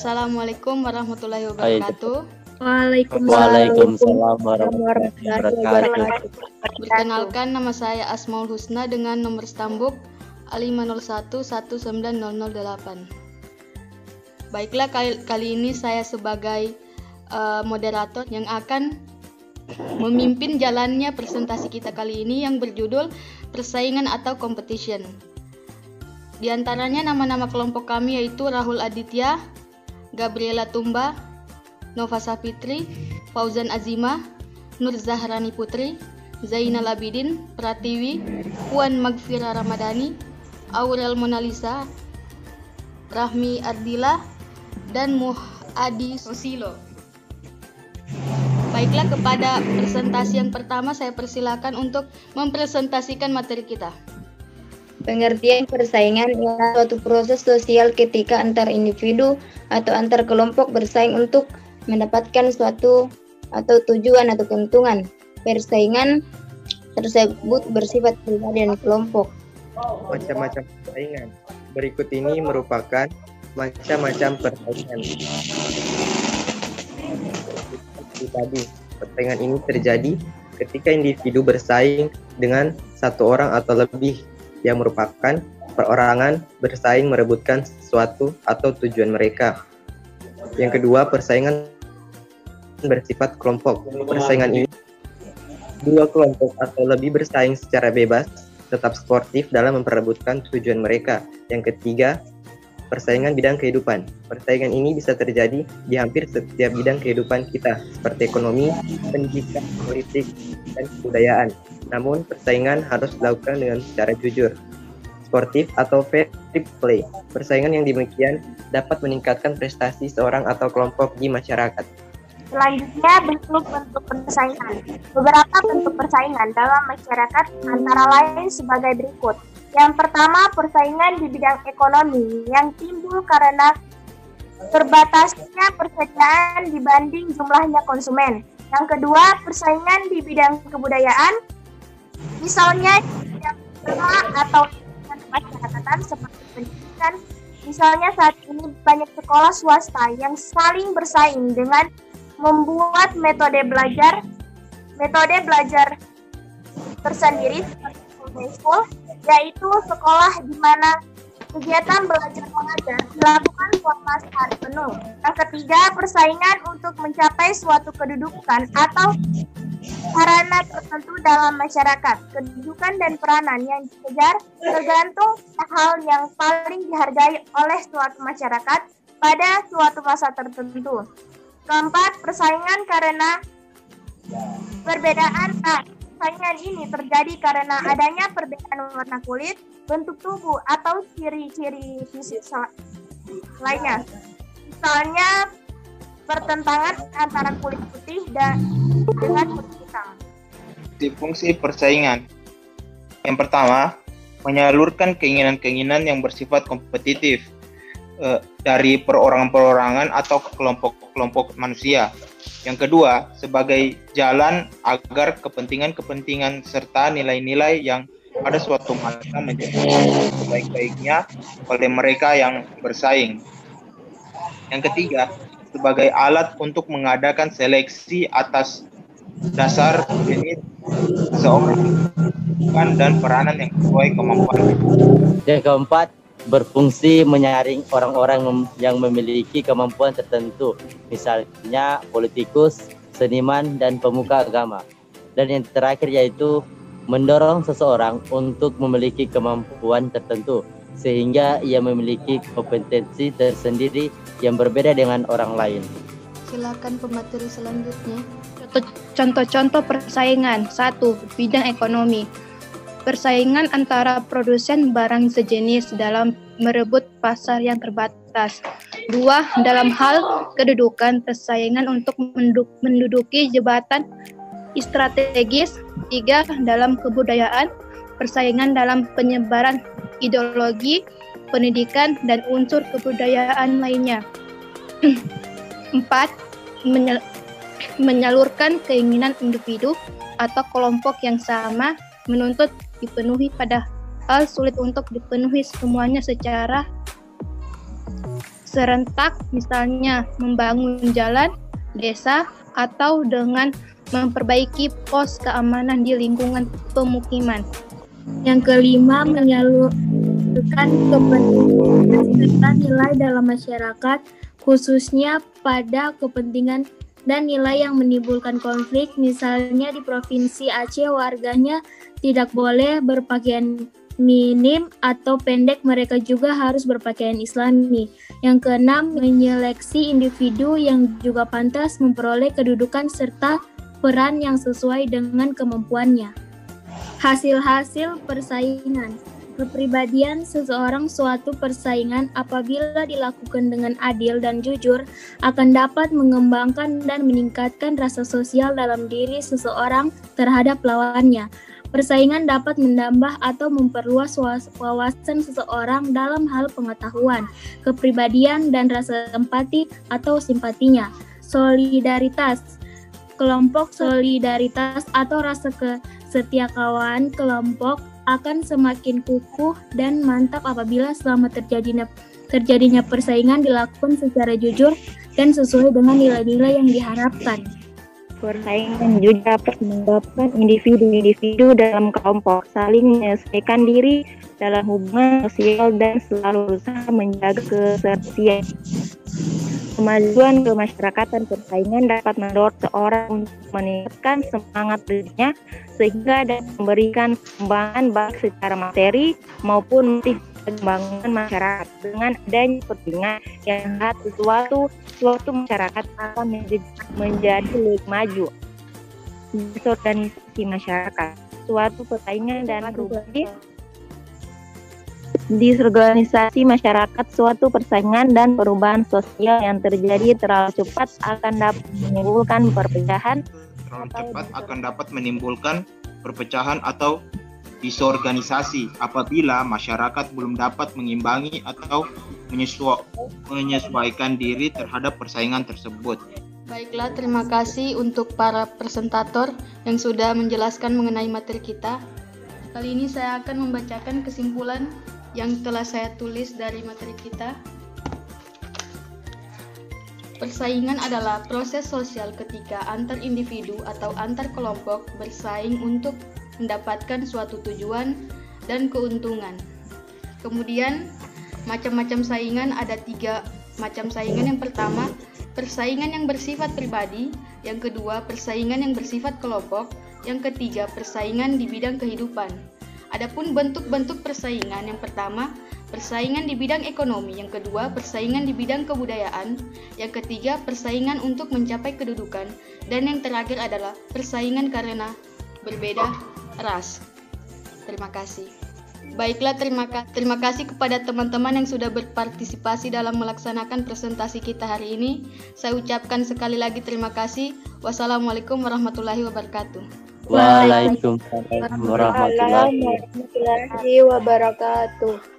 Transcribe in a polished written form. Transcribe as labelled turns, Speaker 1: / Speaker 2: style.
Speaker 1: Assalamualaikum warahmatullahi wabarakatuh.
Speaker 2: Waalaikumsalam warahmatullahi wabarakatuh.
Speaker 1: Perkenalkan, nama saya Asmaul Husna dengan nomor stambuk A501-19008. Baiklah, kali ini saya sebagai moderator yang akan memimpin jalannya presentasi kita kali ini yang berjudul persaingan atau competition. Di antaranya nama-nama kelompok kami yaitu Rahul Aditya, Gabriela Tumba, Nova Sapitri, Fauzan Azimah, Nur Zahrani Putri, Zainal Abidin, Pratiwi, Puan Magfira Ramadhani, Aurel Monalisa, Rahmi Ardila, dan Muhadi Susilo. Baiklah, kepada presentasi yang pertama saya persilakan untuk mempresentasikan materi kita.
Speaker 2: Pengertian persaingan ialah suatu proses sosial ketika antar individu atau antar kelompok bersaing untuk mendapatkan suatu atau tujuan atau keuntungan. Persaingan tersebut bersifat pribadi dan kelompok.
Speaker 3: Macam-macam persaingan. Berikut ini merupakan macam-macam persaingan. Pribadi. Persaingan ini terjadi ketika individu bersaing dengan satu orang atau lebih, yang merupakan perorangan bersaing merebutkan sesuatu atau tujuan mereka. Yang kedua, persaingan bersifat kelompok. Persaingan ini dua kelompok atau lebih bersaing secara bebas, tetap sportif dalam memperebutkan tujuan mereka. Yang ketiga, persaingan bidang kehidupan. Persaingan ini bisa terjadi di hampir setiap bidang kehidupan kita, seperti ekonomi, pendidikan, politik, dan kebudayaan. Namun, persaingan harus dilakukan dengan secara jujur, sportif atau fair play. Persaingan yang demikian dapat meningkatkan prestasi seorang atau kelompok di masyarakat.
Speaker 4: Selanjutnya, bentuk-bentuk persaingan. Beberapa bentuk persaingan dalam masyarakat antara lain sebagai berikut. Yang pertama, persaingan di bidang ekonomi yang timbul karena terbatasnya persediaan dibanding jumlahnya konsumen. Yang kedua, persaingan di bidang kebudayaan, misalnya di bidang agama atau kemasyarakatan seperti pendidikan. Misalnya saat ini banyak sekolah swasta yang saling bersaing dengan membuat metode belajar tersendiri seperti school, yaitu sekolah di mana kegiatan belajar mengajar dilakukan selama sehari penuh. Yang ketiga, persaingan untuk mencapai suatu kedudukan atau sarana tertentu dalam masyarakat. Kedudukan dan peranan yang dikejar tergantung hal yang paling dihargai oleh suatu masyarakat pada suatu masa tertentu. Keempat, persaingan karena perbedaan. Persaingan ini terjadi karena adanya perbedaan warna kulit, bentuk tubuh, atau ciri-ciri fisik lainnya. Misalnya, pertentangan antara kulit putih dengan kulit hitam.
Speaker 5: Fungsi persaingan. Yang pertama, menyalurkan keinginan-keinginan yang bersifat kompetitif dari perorangan-perorangan atau kelompok-kelompok manusia. Yang kedua, sebagai jalan agar kepentingan-kepentingan serta nilai-nilai yang pada suatu masa menjadi sebaik-baiknya oleh mereka yang bersaing. Yang ketiga, sebagai alat untuk mengadakan seleksi atas dasar jenis seseorang dan peranan yang sesuai kemampuan.
Speaker 6: Yang keempat, berfungsi menyaring orang-orang yang memiliki kemampuan tertentu, misalnya politikus, seniman, dan pemuka agama. Dan yang terakhir yaitu mendorong seseorang untuk memiliki kemampuan tertentu, sehingga ia memiliki kompetensi tersendiri yang berbeda dengan orang lain.
Speaker 1: Silakan pemateri selanjutnya.
Speaker 7: Contoh-contoh persaingan. 1. Bidang ekonomi. Persaingan antara produsen barang sejenis dalam merebut pasar yang terbatas. 2. Dalam hal kedudukan, persaingan untuk menduduki jabatan strategis. 3. Dalam kebudayaan, persaingan dalam penyebaran ideologi, pendidikan, dan unsur kebudayaan lainnya. 4. Menyalurkan keinginan individu atau kelompok yang sama menuntut dipenuhi, padahal sulit untuk dipenuhi semuanya secara serentak, misalnya membangun jalan, desa, atau dengan memperbaiki pos keamanan di lingkungan pemukiman.
Speaker 8: Yang kelima, menyalurkan kepentingan serta nilai dalam masyarakat, khususnya pada kepentingan dan nilai yang menimbulkan konflik. Misalnya di Provinsi Aceh, warganya tidak boleh berpakaian minim atau pendek, mereka juga harus berpakaian Islami. Yang keenam, menyeleksi individu yang juga pantas memperoleh kedudukan serta peran yang sesuai dengan kemampuannya. Hasil-hasil persaingan. Kepribadian seseorang suatu persaingan apabila dilakukan dengan adil dan jujur akan dapat mengembangkan dan meningkatkan rasa sosial dalam diri seseorang terhadap lawannya. Persaingan dapat menambah atau memperluas wawasan seseorang dalam hal pengetahuan, kepribadian, dan rasa empati atau simpatinya. Solidaritas. Kelompok solidaritas atau rasa kesetiakawan kelompok akan semakin kukuh dan mantap apabila selama terjadinya persaingan dilakukan secara jujur dan sesuai dengan nilai-nilai yang diharapkan.
Speaker 2: Persaingan juga dapat menyebabkan individu-individu dalam kelompok saling menyesuaikan diri dalam hubungan sosial dan selalu berusaha menjaga kesersian. Kemajuan kemasyarakatan persaingan dapat mendorong seorang untuk meningkatkan semangat dirinya sehingga dapat memberikan pengembangan baik secara materi maupun motif pembangunan masyarakat. Dengan adanya kepentingan yang sehat, suatu masyarakat akan menjadi lebih maju. Organisasi masyarakat, suatu persaingan dan perubahan. Disorganisasi masyarakat, suatu persaingan dan perubahan sosial yang terjadi terlalu cepat akan dapat menimbulkan
Speaker 5: perpecahan atau disorganisasi apabila masyarakat belum dapat mengimbangi atau menyesuaikan diri terhadap persaingan tersebut.
Speaker 1: Baiklah, terima kasih untuk para presentator yang sudah menjelaskan mengenai materi kita. Kali ini saya akan membacakan kesimpulan yang telah saya tulis dari materi kita. Persaingan adalah proses sosial ketika antar individu atau antar kelompok bersaing untuk mendapatkan suatu tujuan dan keuntungan. Kemudian, macam-macam saingan ada 3 macam saingan. Yang pertama, persaingan yang bersifat pribadi. Yang kedua, persaingan yang bersifat kelompok. Yang ketiga, persaingan di bidang kehidupan. Adapun bentuk-bentuk persaingan, yang pertama, persaingan di bidang ekonomi, yang kedua, persaingan di bidang kebudayaan, yang ketiga, persaingan untuk mencapai kedudukan, dan yang terakhir adalah persaingan karena berbeda ras. Terima kasih. Baiklah, terima kasih kepada teman-teman yang sudah berpartisipasi dalam melaksanakan presentasi kita hari ini. Saya ucapkan sekali lagi terima kasih. Wassalamualaikum warahmatullahi wabarakatuh.
Speaker 6: Waalaikumsalam warahmatullahi
Speaker 2: wabarakatuh.